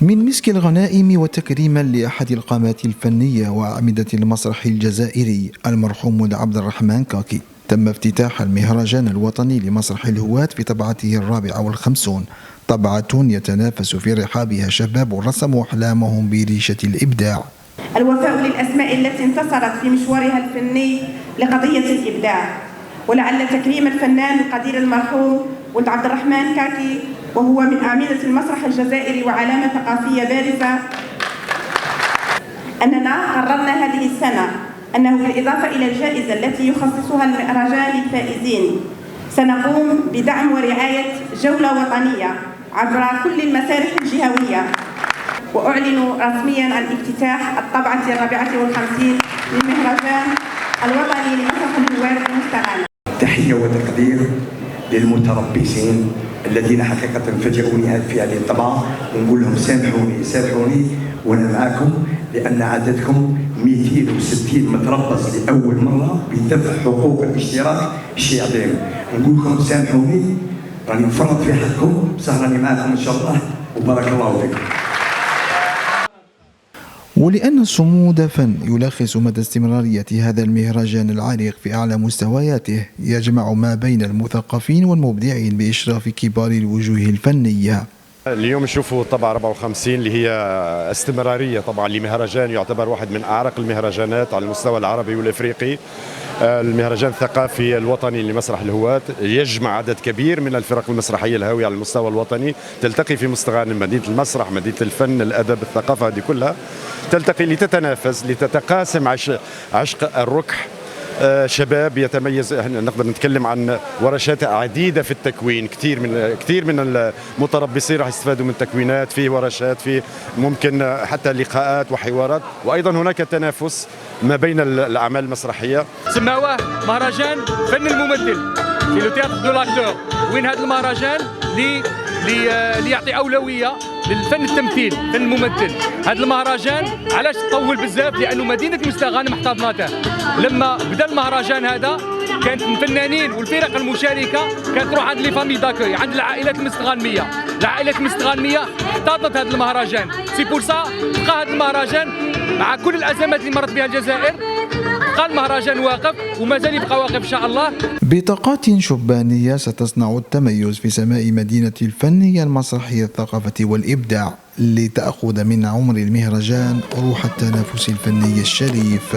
من مسك الغنائم وتكريما لأحد القامات الفنية وأعمدة المسرح الجزائري المرحوم عبد الرحمن كاكي، تم افتتاح المهرجان الوطني لمسرح الهواة في طبعته 54، طبعة يتنافس في رحابها شباب رسموا أحلامهم بريشة الإبداع. الوفاء للأسماء التي انتصرت في مشوارها الفني لقضية الإبداع، ولعل تكريم الفنان القدير المرحوم ولد عبد الرحمن كاكي وهو من أعمدة المسرح الجزائري وعلامة ثقافية بارزة، أننا قررنا هذه السنة أنه بالإضافة إلى الجائزة التي يخصصها المهرجان للفائزين سنقوم بدعم ورعاية جولة وطنية عبر كل المسارح الجهوية، وأعلن رسميا عن افتتاح الطبعة 54 للمهرجان الوطني لمسرح الهواة المستغانة. تحية وتقدير للمتربصين الذين حقيقة فاجئوني في هذه الطبعة، ونقول لهم سامحوني وأنا معكم، لأن عددكم 260 متربص لأول مرة بدفع حقوق الاشتراك شيء عظيم. نقول لكم سامحوني، راني مفرط في حقكم، بصح راني معكم إن شاء الله وبارك الله فيكم. ولأن الصمود فن يلخص مدى استمرارية هذا المهرجان العريق في أعلى مستوياته، يجمع ما بين المثقفين والمبدعين بإشراف كبار الوجوه الفنية. اليوم نشوفوا الطبعة 54 اللي هي استمرارية طبعا لمهرجان يعتبر واحد من أعرق المهرجانات على المستوى العربي والإفريقي، المهرجان الثقافي الوطني لمسرح الهواة، يجمع عدد كبير من الفرق المسرحية الهاوية على المستوى الوطني، تلتقي في مستغانم مدينة المسرح، مدينة الفن، الأدب، الثقافة، هذه كلها تلتقي لتتنافس، لتتقاسم عشق الركح. شباب يتميز، نقدر نتكلم عن ورشات عديده في التكوين، كثير من المتربصين راح يستفادوا من تكوينات، في ورشات، في ممكن حتى لقاءات وحوارات، وايضا هناك تنافس ما بين الاعمال المسرحيه. سماوه مهرجان فن الممثل في لو تياتر دو لاكتور، وين هذا المهرجان اللي يعطي اولويه للفن التمثيل، فن الممثل. هذا المهرجان علاش تطول بزاف؟ لانه مدينه مستغانم احتضنته. لما بدا المهرجان هذا كانت الفنانين والفرق المشاركه كانت تروح عند لي فامي داكوي، عند العائلات المستغانميه. العائلات المستغانميه احتضنت هذا المهرجان، سي بور سا بقى هذا المهرجان مع كل الازمات اللي مرت بها الجزائر، بقى المهرجان واقف ومازال يبقى واقف ان شاء الله. بطاقات شبانية ستصنع التميز في سماء مدينة الفن المسرحي، الثقافة والإبداع، لتأخذ من عمر المهرجان روح التنافس الفني الشريف.